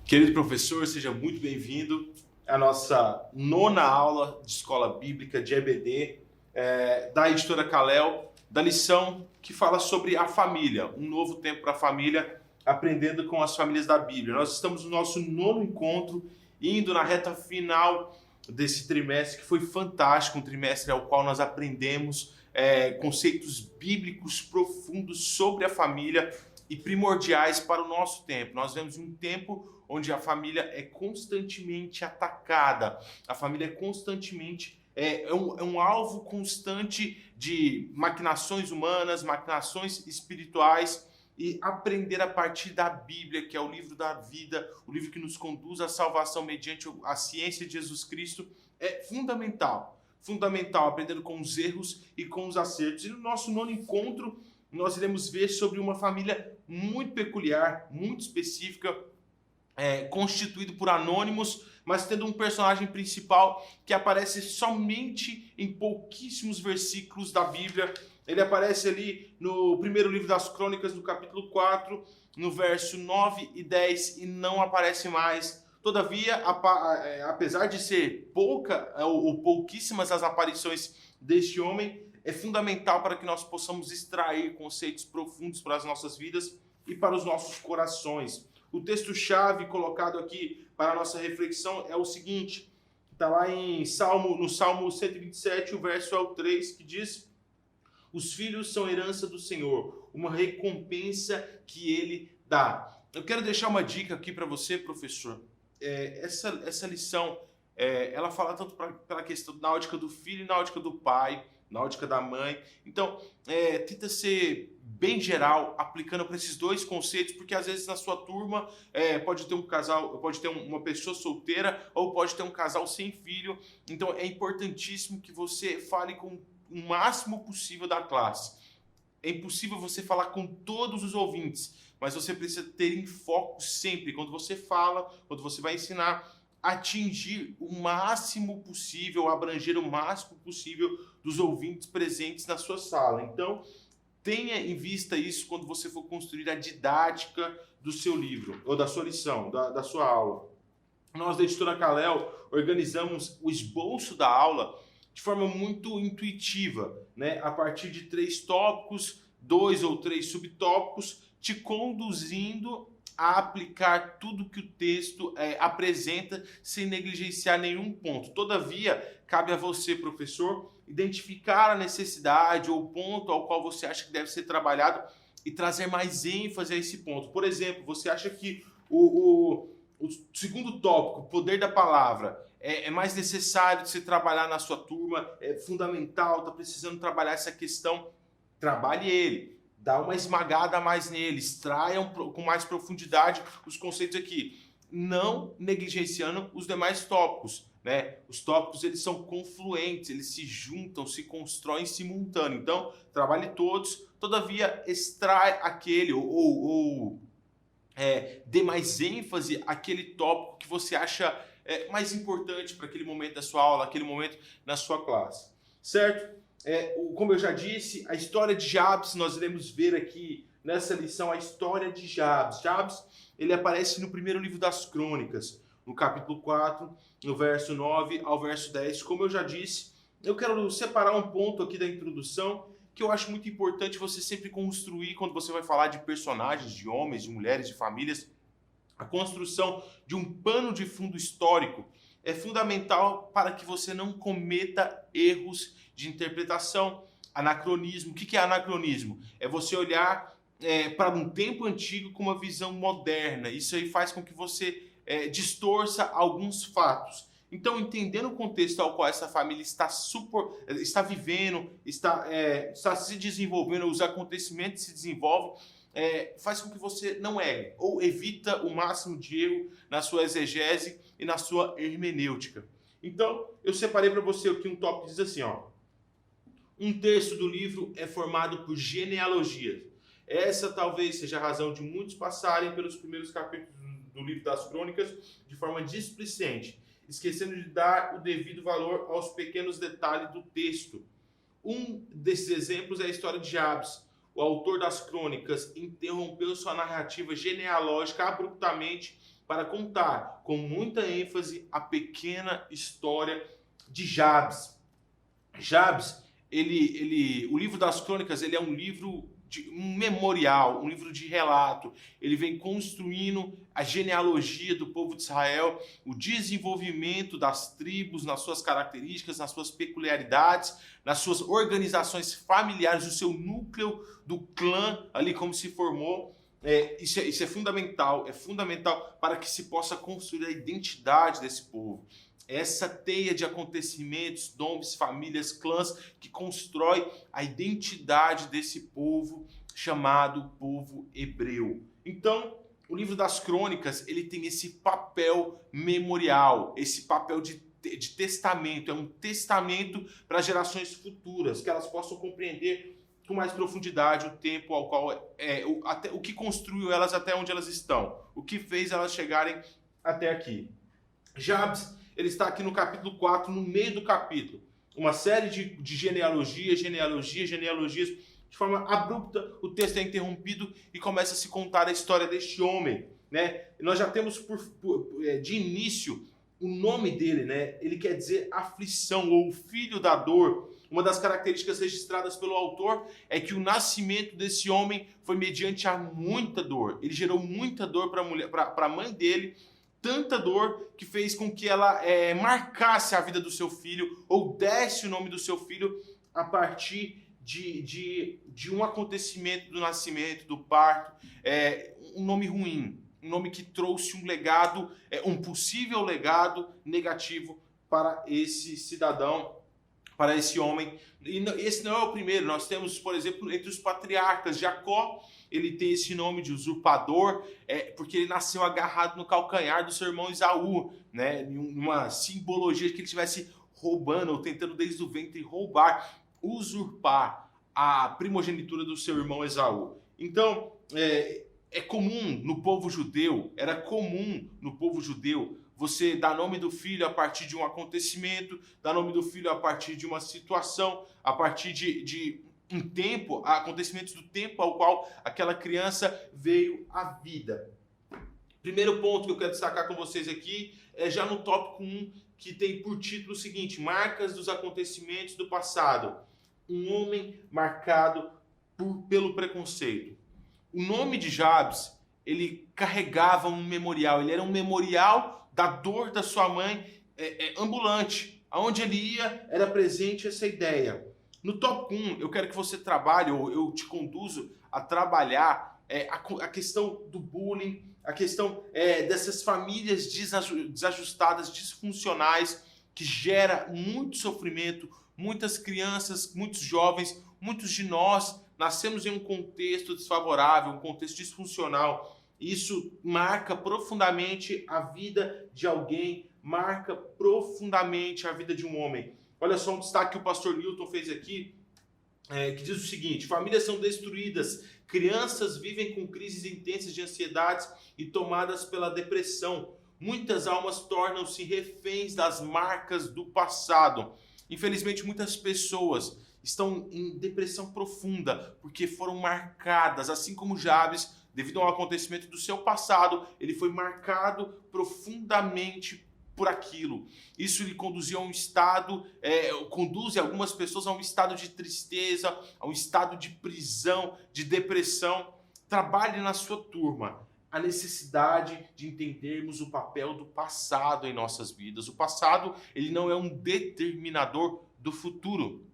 Querido professor, seja muito bem-vindo à nossa nona aula de Escola Bíblica de EBD, da editora Kalel, da lição que fala sobre a família, um novo tempo para a família, aprendendo com as famílias da Bíblia. Nós estamos no nosso nono encontro, indo na reta final desse trimestre, que foi fantástico, um trimestre ao qual nós aprendemos conceitos bíblicos profundos sobre a família e primordiais para o nosso tempo. Nós vemos um tempo onde a família é constantemente atacada, a família é constantemente um alvo constante de maquinações humanas, maquinações espirituais, e aprender a partir da Bíblia, que é o livro da vida, o livro que nos conduz à salvação mediante a ciência de Jesus Cristo, é fundamental. Fundamental, aprendendo com os erros e com os acertos. E no nosso nono encontro, nós iremos ver sobre uma família muito peculiar, muito específica, constituído por anônimos, mas tendo um personagem principal que aparece somente em pouquíssimos versículos da Bíblia. Ele aparece ali no primeiro livro das Crônicas, no capítulo 4, no verso 9 e 10, e não aparece mais. Todavia, apesar de ser pouquíssimas as aparições deste homem, é fundamental para que nós possamos extrair conceitos profundos para as nossas vidas e para os nossos corações. O texto-chave colocado aqui para a nossa reflexão é o seguinte, está lá no Salmo 127, o verso é o 3, que diz: os filhos são herança do Senhor, uma recompensa que Ele dá. Eu quero deixar uma dica aqui para você, professor. Essa lição, ela fala tanto pela questão na ótica do filho e na ótica do pai, na ótica da mãe. Então, tenta ser bem geral, aplicando para esses dois conceitos, porque às vezes na sua turma pode ter um casal, pode ter uma pessoa solteira, ou pode ter um casal sem filho. Então é importantíssimo que você fale com o máximo possível da classe. É impossível você falar com todos os ouvintes, mas você precisa ter em foco sempre, quando você fala, quando você vai ensinar, atingir o máximo possível, abranger o máximo possível dos ouvintes presentes na sua sala. Então, tenha em vista isso quando você for construir a didática do seu livro, ou da sua lição, da sua aula. Nós, da editora Kalel, organizamos o esboço da aula de forma muito intuitiva, né? A partir de 3 tópicos, 2 ou 3 subtópicos, te conduzindo a aplicar tudo que o texto apresenta sem negligenciar nenhum ponto. Todavia, cabe a você, professor, identificar a necessidade ou o ponto ao qual você acha que deve ser trabalhado e trazer mais ênfase a esse ponto. Por exemplo, você acha que o segundo tópico, o poder da palavra, é mais necessário de se trabalhar na sua turma, é fundamental, está precisando trabalhar essa questão, trabalhe ele. Dá uma esmagada a mais nele, extraia com mais profundidade os conceitos aqui, não negligenciando os demais tópicos, né? Os tópicos, eles são confluentes, eles se juntam, se constroem simultâneo. Então, trabalhe todos, todavia extrai aquele dê mais ênfase àquele tópico que você acha mais importante para aquele momento da sua aula, aquele momento na sua classe, certo? Como eu já disse, a história de Jabes, nós iremos ver aqui nessa lição a história de Jabes. Jabes, ele aparece no primeiro livro das Crônicas, no capítulo 4, no verso 9 ao verso 10. Como eu já disse, eu quero separar um ponto aqui da introdução que eu acho muito importante você sempre construir quando você vai falar de personagens, de homens, de mulheres, de famílias. A construção de um pano de fundo histórico é fundamental para que você não cometa erros de interpretação. Anacronismo. O que é anacronismo? É você olhar para um tempo antigo com uma visão moderna. Isso aí faz com que você distorça alguns fatos. Então, entendendo o contexto ao qual essa família está vivendo, está se desenvolvendo, os acontecimentos se desenvolvem, faz com que você não erre, ou evita o máximo de erro na sua exegese e na sua hermenêutica. Então, eu separei para você aqui um tópico que diz assim, ó: um terço do livro é formado por genealogias. Essa talvez seja a razão de muitos passarem pelos primeiros capítulos do livro das Crônicas de forma displicente, esquecendo de dar o devido valor aos pequenos detalhes do texto. Um desses exemplos é a história de Jabes. O autor das Crônicas interrompeu sua narrativa genealógica abruptamente para contar com muita ênfase a pequena história de Jabes. Jabes, o livro das Crônicas, ele é um livro um memorial, um livro de relato. Ele vem construindo a genealogia do povo de Israel, o desenvolvimento das tribos, nas suas características, nas suas peculiaridades, nas suas organizações familiares, o seu núcleo do clã ali como se formou. Isso é fundamental para que se possa construir a identidade desse povo. Essa teia de acontecimentos, nomes, famílias, clãs, que constrói a identidade desse povo chamado povo hebreu. Então, o livro das Crônicas, ele tem esse papel memorial, esse papel de testamento. É um testamento para gerações futuras, que elas possam compreender com mais profundidade o tempo ao qual até o que construiu elas até onde elas estão, o que fez elas chegarem até aqui. Jabes, ele está aqui no capítulo 4, no meio do capítulo. Uma série de genealogias. De forma abrupta, o texto é interrompido e começa a se contar a história deste homem, né? E nós já temos de início o nome dele, né? Ele quer dizer aflição ou filho da dor. Uma das características registradas pelo autor é que o nascimento desse homem foi mediante a muita dor. Ele gerou muita dor para a mãe dele, tanta dor que fez com que ela marcasse a vida do seu filho ou desse o nome do seu filho a partir de um acontecimento do nascimento, do parto, um nome ruim, um nome que trouxe um legado, um possível legado negativo para esse cidadão, para esse homem. E esse não é o primeiro. Nós temos, por exemplo, entre os patriarcas, Jacó, ele tem esse nome de usurpador, porque ele nasceu agarrado no calcanhar do seu irmão Esaú, né? Uma simbologia de que ele estivesse roubando, ou tentando desde o ventre roubar, usurpar a primogenitura do seu irmão Esaú. Então, era comum no povo judeu você dar nome do filho a partir de um acontecimento, dar nome do filho a partir de uma situação, a partir de um tempo, acontecimentos do tempo ao qual aquela criança veio à vida. Primeiro ponto que eu quero destacar com vocês aqui é já no tópico 1, que tem por título o seguinte: marcas dos acontecimentos do passado. Um homem marcado pelo preconceito. O nome de Jabes, ele carregava um memorial, ele era um memorial da dor da sua mãe ambulante. Aonde ele ia, era presente essa ideia. No tópico 1, eu quero que você trabalhe, ou eu te conduzo a trabalhar a questão do bullying, a questão dessas famílias desajustadas, disfuncionais, que gera muito sofrimento. Muitas crianças, muitos jovens, muitos de nós nascemos em um contexto desfavorável, um contexto disfuncional. Isso marca profundamente a vida de alguém, marca profundamente a vida de um homem. Olha só um destaque que o pastor Newton fez aqui, que diz o seguinte: famílias são destruídas, crianças vivem com crises intensas de ansiedades e tomadas pela depressão. Muitas almas tornam-se reféns das marcas do passado. Infelizmente, muitas pessoas estão em depressão profunda porque foram marcadas, assim como Jabes, devido a um acontecimento do seu passado, ele foi marcado profundamente por aquilo. Isso lhe conduziu a um estado, conduz algumas pessoas a um estado de tristeza, a um estado de prisão, de depressão. Trabalhe na sua turma a necessidade de entendermos o papel do passado em nossas vidas. O passado, ele não é um determinador do futuro.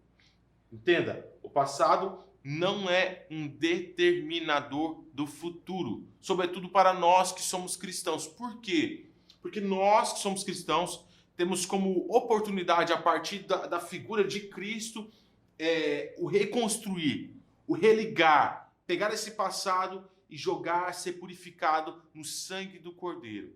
Entenda, o passado não é um determinador do futuro, sobretudo para nós que somos cristãos. Por quê? Porque nós que somos cristãos temos como oportunidade, a partir da figura de Cristo, o reconstruir, o religar, pegar esse passado e jogar, ser purificado no sangue do Cordeiro.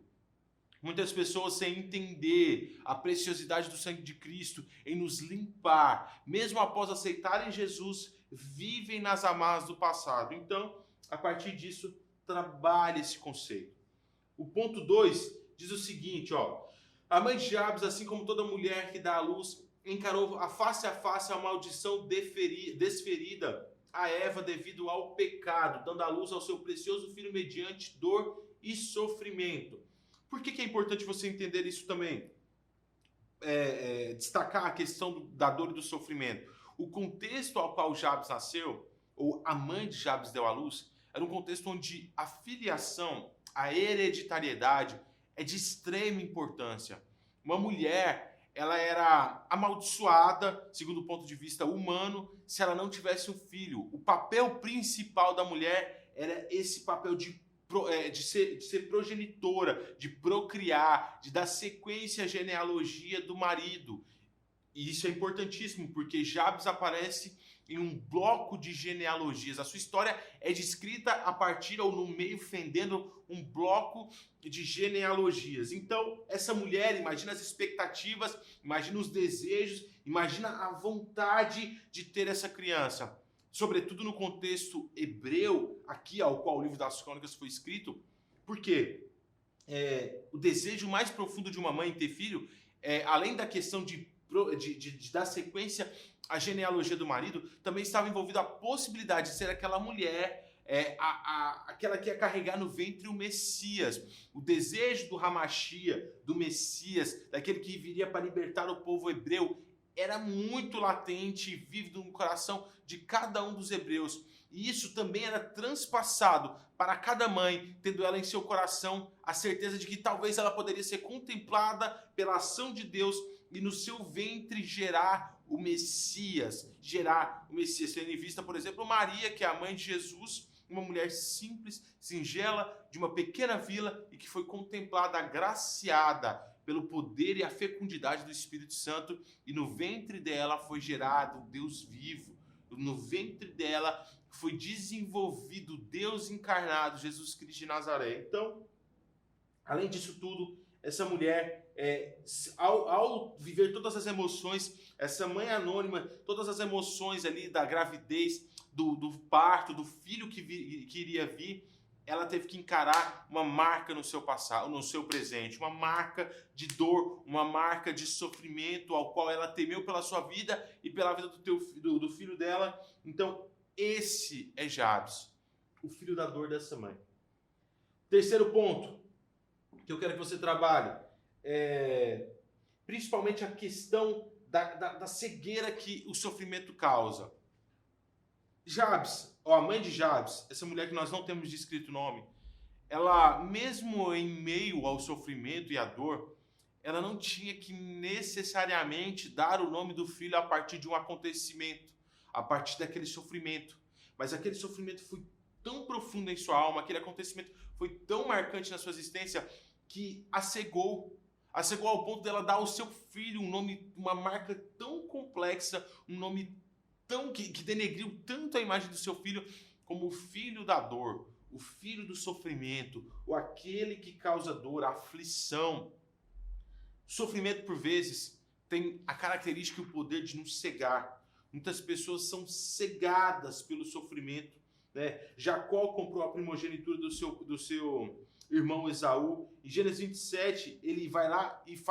Muitas pessoas, sem entender a preciosidade do sangue de Cristo em nos limpar, mesmo após aceitarem Jesus, vivem nas amarras do passado. Então, a partir disso, trabalhe esse conceito. O ponto 2 diz o seguinte, a mãe de Jabes, assim como toda mulher que dá à luz, encarou a face a maldição desferida a Eva devido ao pecado, dando à luz ao seu precioso filho mediante dor e sofrimento. Por que é importante você entender isso também? Destacar a questão da dor e do sofrimento. O contexto ao qual Jabes nasceu, ou a mãe de Jabes deu à luz, era um contexto onde a filiação, a hereditariedade é de extrema importância. Uma mulher, ela era amaldiçoada, segundo o ponto de vista humano, se ela não tivesse um filho. O papel principal da mulher era esse papel de ser progenitora, de procriar, de dar sequência à genealogia do marido. E isso é importantíssimo, porque Jabes aparece em um bloco de genealogias. A sua história é descrita a partir ou no meio, fendendo um bloco de genealogias. Então, essa mulher, imagina as expectativas, imagina os desejos, imagina a vontade de ter essa criança. Sobretudo no contexto hebreu, aqui ao qual o livro das Crônicas foi escrito, porque o desejo mais profundo de uma mãe em ter filho, além da questão de dar sequência à genealogia do marido, também estava envolvida a possibilidade de ser aquela mulher, aquela que ia carregar no ventre o Messias. O desejo do Hamashia, do Messias, daquele que viria para libertar o povo hebreu, era muito latente e vívido no coração de cada um dos hebreus. E isso também era transpassado para cada mãe, tendo ela em seu coração a certeza de que talvez ela poderia ser contemplada pela ação de Deus e no seu ventre gerar o Messias. Tendo em vista, por exemplo, Maria, que é a mãe de Jesus, uma mulher simples, singela, de uma pequena vila e que foi contemplada, agraciada pelo poder e a fecundidade do Espírito Santo, e no ventre dela foi gerado o Deus vivo. No ventre dela foi desenvolvido o Deus encarnado, Jesus Cristo de Nazaré. Então, além disso tudo, essa mulher, ao viver todas as emoções, essa mãe anônima, todas as emoções ali da gravidez, do parto, do filho que iria vir, ela teve que encarar uma marca no seu passado, no seu presente, uma marca de dor, uma marca de sofrimento ao qual ela temeu pela sua vida e pela vida do filho dela. Então, esse é Jabes, o filho da dor dessa mãe. Terceiro ponto que eu quero que você trabalhe, principalmente a questão da cegueira que o sofrimento causa. Jabes, a mãe de Jabes, essa mulher que nós não temos descrito o nome, ela, mesmo em meio ao sofrimento e à dor, ela não tinha que necessariamente dar o nome do filho a partir de um acontecimento, a partir daquele sofrimento. Mas aquele sofrimento foi tão profundo em sua alma, aquele acontecimento foi tão marcante na sua existência, que a cegou ao ponto dela dar ao seu filho um nome, uma marca tão complexa, um nome tão que denegriu tanto a imagem do seu filho, como o filho da dor, o filho do sofrimento, ou aquele que causa dor, a aflição. O sofrimento, por vezes, tem a característica e o poder de nos cegar. Muitas pessoas são cegadas pelo sofrimento, né? Jacó comprou a primogenitura do seu irmão Esaú. Em Gênesis 27, ele vai lá e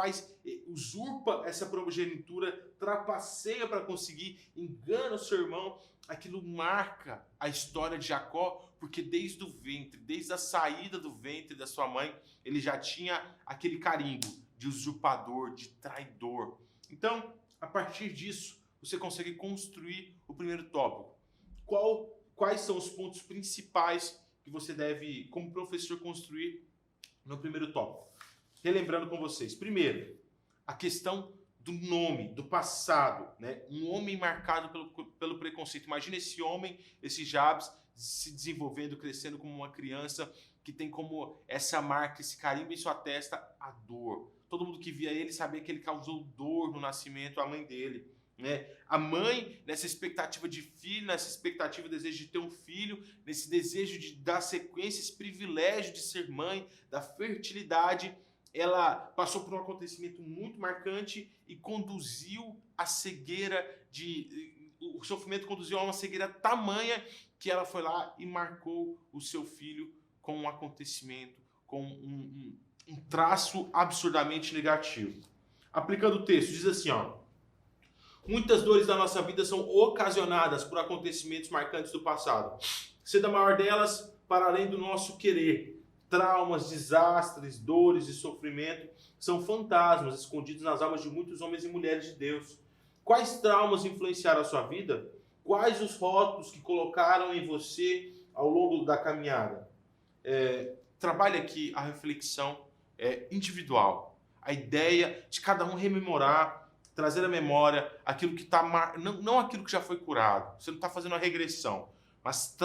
usurpa essa primogenitura, trapaceia para conseguir, engana o seu irmão. Aquilo marca a história de Jacó, porque desde o ventre, desde a saída do ventre da sua mãe, ele já tinha aquele carimbo de usurpador, de traidor. Então, a partir disso, você consegue construir o primeiro tópico. Quais são os pontos principais que você deve, como professor, construir no primeiro tópico? Relembrando com vocês. Primeiro, a questão do nome, do passado, né? Um homem marcado pelo preconceito. Imagina esse homem, esse Jabes, se desenvolvendo, crescendo como uma criança que tem como essa marca, esse carimbo em sua testa, a dor. Todo mundo que via ele sabia que ele causou dor no nascimento, a mãe dele. Né? A mãe, nessa expectativa de filho, nessa expectativa, desejo de ter um filho, nesse desejo de dar sequência, esse privilégio de ser mãe, da fertilidade, ela passou por um acontecimento muito marcante e conduziu a cegueira o sofrimento conduziu a uma cegueira tamanha que ela foi lá e marcou o seu filho com um acontecimento, com um traço absurdamente negativo. Aplicando o texto, diz assim, ó: muitas dores da nossa vida são ocasionadas por acontecimentos marcantes do passado. Sendo a maior delas, para além do nosso querer, Traumas, desastres, dores e sofrimento são fantasmas escondidos nas almas de muitos homens e mulheres de Deus. Quais traumas influenciaram a sua vida? Quais os rótulos que colocaram em você ao longo da caminhada? Trabalhe aqui a reflexão individual. A ideia de cada um rememorar, trazer à memória aquilo que está... Não aquilo que já foi curado. Você não está fazendo uma regressão. Mas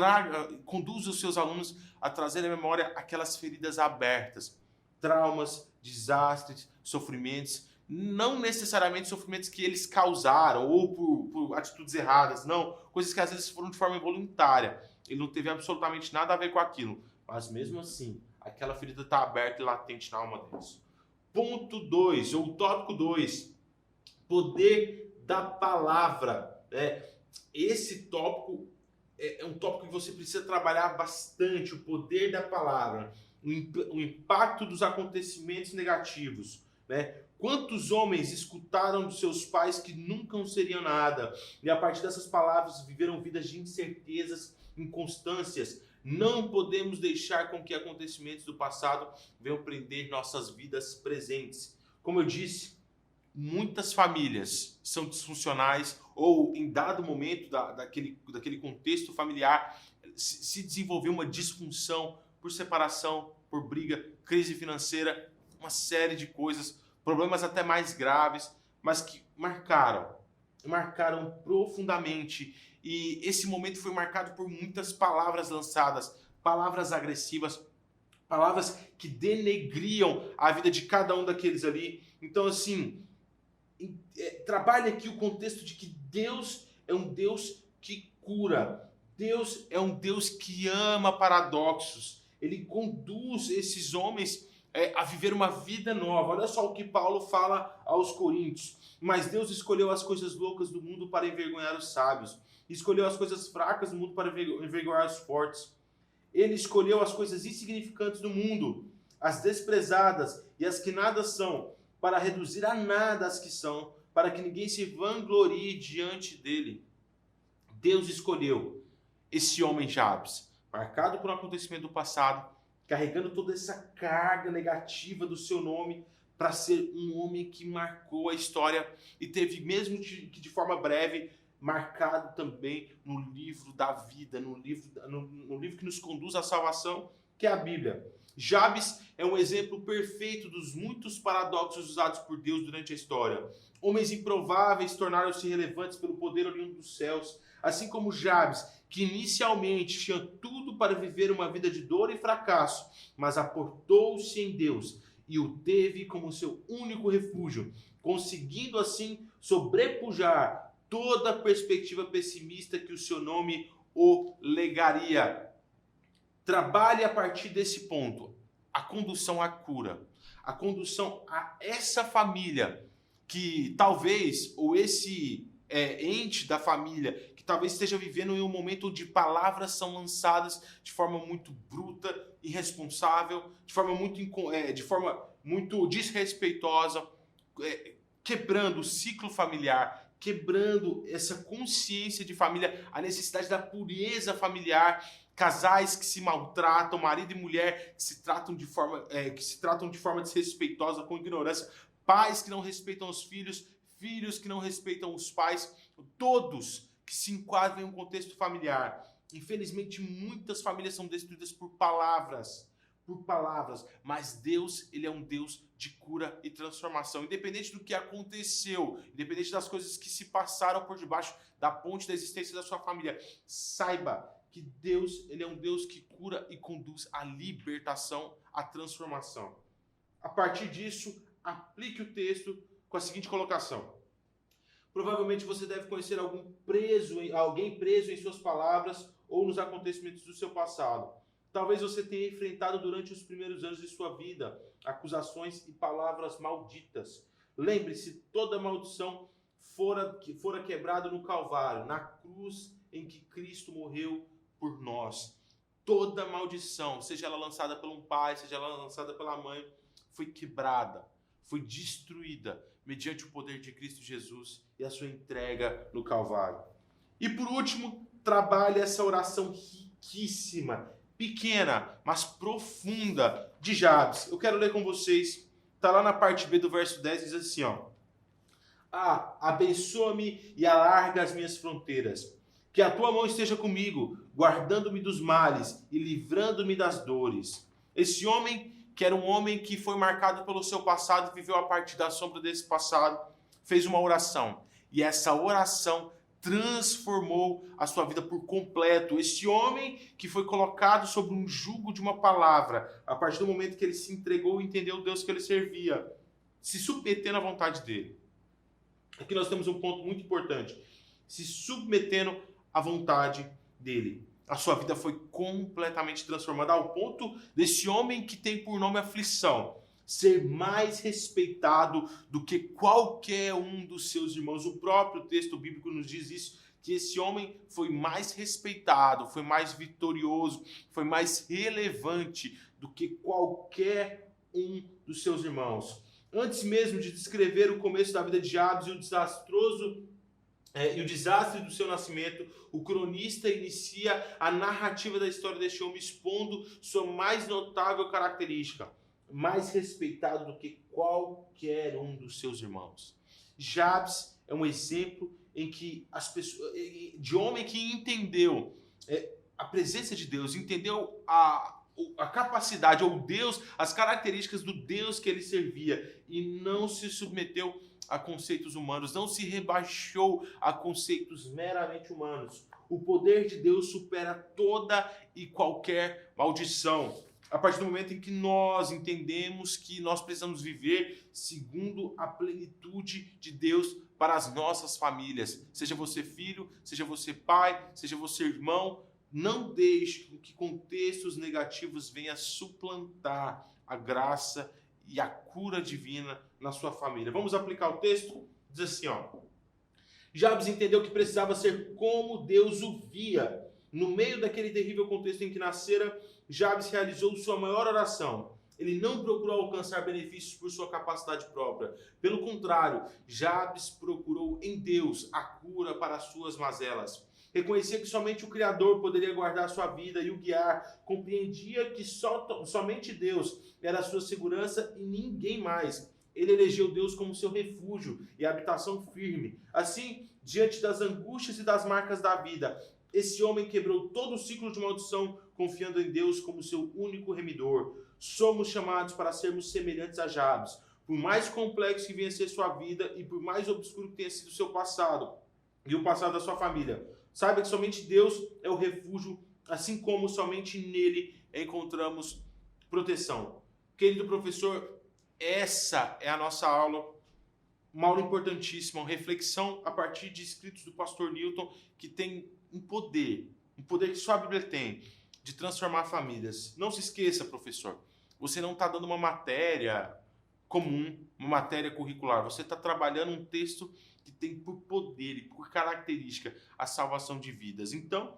conduza os seus alunos a trazer à memória aquelas feridas abertas. Traumas, desastres, sofrimentos. Não necessariamente sofrimentos que eles causaram ou por atitudes erradas. Não, coisas que às vezes foram de forma involuntária. Ele não teve absolutamente nada a ver com aquilo. Mas mesmo assim, aquela ferida está aberta e latente na alma deles. Ponto 2, ou tópico 2. Poder da palavra. Esse tópico é um tópico que você precisa trabalhar bastante. O poder da palavra. O impacto dos acontecimentos negativos. Quantos homens escutaram dos seus pais que nunca seriam nada? E a partir dessas palavras viveram vidas de incertezas, inconstâncias. Não podemos deixar com que acontecimentos do passado venham prender nossas vidas presentes. Como eu disse, muitas famílias são disfuncionais ou em dado momento daquele contexto familiar se desenvolveu uma disfunção por separação, por briga, crise financeira, uma série de coisas, problemas até mais graves, mas que marcaram profundamente. E esse momento foi marcado por muitas palavras lançadas, palavras agressivas, palavras que denegriam a vida de cada um daqueles ali. Então, assim, trabalhe aqui o contexto de que Deus é um Deus que cura. Deus é um Deus que ama paradoxos. Ele conduz esses homens a viver uma vida nova. Olha só o que Paulo fala aos Coríntios. Mas Deus escolheu as coisas loucas do mundo para envergonhar os sábios. Escolheu as coisas fracas do mundo para envergonhar os fortes. Ele escolheu as coisas insignificantes do mundo, as desprezadas e as que nada são, para reduzir a nada as que são, para que ninguém se vanglorie diante dele. Deus escolheu esse homem Jabes, marcado por um acontecimento do passado, carregando toda essa carga negativa do seu nome, para ser um homem que marcou a história e teve, mesmo que de forma breve, marcado também no livro da vida, no livro que nos conduz à salvação, que é a Bíblia. Jabes é um exemplo perfeito dos muitos paradoxos usados por Deus durante a história. Homens improváveis tornaram-se relevantes pelo poder oriundo dos céus, assim como Jabes, que inicialmente tinha tudo para viver uma vida de dor e fracasso, mas aportou-se em Deus e o teve como seu único refúgio, conseguindo assim sobrepujar toda a perspectiva pessimista que o seu nome o legaria. Trabalhe a partir desse ponto, a condução à cura, a condução a essa família que talvez, ou esse ente da família, que talvez esteja vivendo em um momento onde palavras são lançadas de forma muito bruta, irresponsável, de forma muito desrespeitosa, quebrando o ciclo familiar, quebrando essa consciência de família, a necessidade da pureza familiar, casais que se maltratam, marido e mulher que se tratam de forma desrespeitosa, com ignorância, pais que não respeitam os filhos, filhos que não respeitam os pais, todos que se enquadram em um contexto familiar. Infelizmente, muitas famílias são destruídas por palavras, mas Deus, ele é um Deus de cura e transformação, independente do que aconteceu, independente das coisas que se passaram por debaixo da ponte da existência da sua família. Saiba que Deus, ele é um Deus que cura e conduz à libertação, à transformação. A partir disso, aplique o texto com a seguinte colocação. Provavelmente você deve conhecer alguém preso em suas palavras ou nos acontecimentos do seu passado. Talvez você tenha enfrentado durante os primeiros anos de sua vida acusações e palavras malditas. Lembre-se, toda maldição fora quebrada no Calvário, na cruz em que Cristo morreu por nós. Toda maldição, seja ela lançada por um pai, seja ela lançada pela mãe, foi quebrada, foi destruída mediante o poder de Cristo Jesus e a sua entrega no Calvário. E por último, trabalhe essa oração riquíssima, pequena, mas profunda de Jabes. Eu quero ler com vocês. Está lá na parte B do verso 10, diz assim, ó. Abençoa-me e alarga as minhas fronteiras. Que a tua mão esteja comigo, guardando-me dos males e livrando-me das dores. Esse homem, que era um homem que foi marcado pelo seu passado, viveu a partir da sombra desse passado, fez uma oração. E essa oração transformou a sua vida por completo. Esse homem que foi colocado sobre um jugo de uma palavra, a partir do momento que ele se entregou e entendeu o Deus que ele servia, se submetendo à vontade dele. Aqui nós temos um ponto muito importante. Se submetendo à vontade dele. A sua vida foi completamente transformada ao ponto desse homem que tem por nome aflição ser mais respeitado do que qualquer um dos seus irmãos. O próprio texto bíblico nos diz isso, que esse homem foi mais respeitado, foi mais vitorioso, foi mais relevante do que qualquer um dos seus irmãos. Antes mesmo de descrever o começo da vida de Jabes e o desastre do seu nascimento, o cronista inicia a narrativa da história deste homem expondo sua mais notável característica, mais respeitado do que qualquer um dos seus irmãos. Jabes é um exemplo em que de homem que entendeu a presença de Deus, entendeu a capacidade, ou Deus, as características do Deus que ele servia e não se submeteu a conceitos humanos, não se rebaixou a conceitos meramente humanos. O poder de Deus supera toda e qualquer maldição. A partir do momento em que nós entendemos que nós precisamos viver segundo a plenitude de Deus para as nossas famílias. Seja você filho, seja você pai, seja você irmão, não deixe que contextos negativos venham suplantar a graça e a cura divina na sua família. Vamos aplicar o texto? Diz assim, ó. Jabes entendeu que precisava ser como Deus o via. No meio daquele terrível contexto em que nascera, Jabes realizou sua maior oração. Ele não procurou alcançar benefícios por sua capacidade própria. Pelo contrário, Jabes procurou em Deus a cura para as suas mazelas. Reconhecia que somente o Criador poderia guardar sua vida e o guiar. Compreendia que somente Deus era a sua segurança e ninguém mais. Ele elegeu Deus como seu refúgio e habitação firme. Assim, diante das angústias e das marcas da vida, esse homem quebrou todo o ciclo de maldição, confiando em Deus como seu único remidor. Somos chamados para sermos semelhantes a Jabes. Por mais complexo que venha a ser sua vida e por mais obscuro que tenha sido o seu passado e o passado da sua família, saiba que somente Deus é o refúgio, assim como somente nele encontramos proteção. Querido professor, essa é a nossa aula, uma aula importantíssima, uma reflexão a partir de escritos do pastor Newton, que tem um poder que só a Bíblia tem, de transformar famílias. Não se esqueça, professor, você não está dando uma matéria comum, uma matéria curricular, você está trabalhando um texto que tem por poder e por característica a salvação de vidas. Então,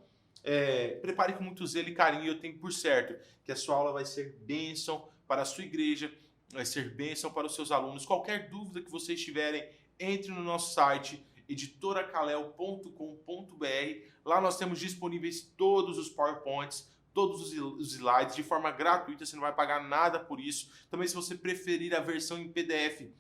prepare com muito zelo e carinho. Eu tenho por certo que a sua aula vai ser bênção para a sua igreja, vai ser bênção para os seus alunos. Qualquer dúvida que vocês tiverem, entre no nosso site editoracalel.com.br. Lá nós temos disponíveis todos os PowerPoints, todos os slides de forma gratuita, você não vai pagar nada por isso. Também, se você preferir a versão em PDF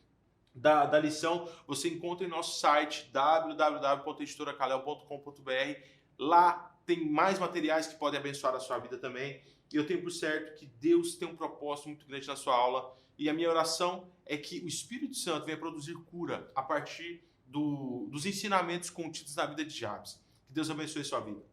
da lição, você encontra em nosso site www.editoracalel.com.br. Lá tem mais materiais que podem abençoar a sua vida também. E eu tenho por certo que Deus tem um propósito muito grande na sua aula. E a minha oração é que o Espírito Santo venha produzir cura a partir dos ensinamentos contidos na vida de Jabes. Que Deus abençoe a sua vida.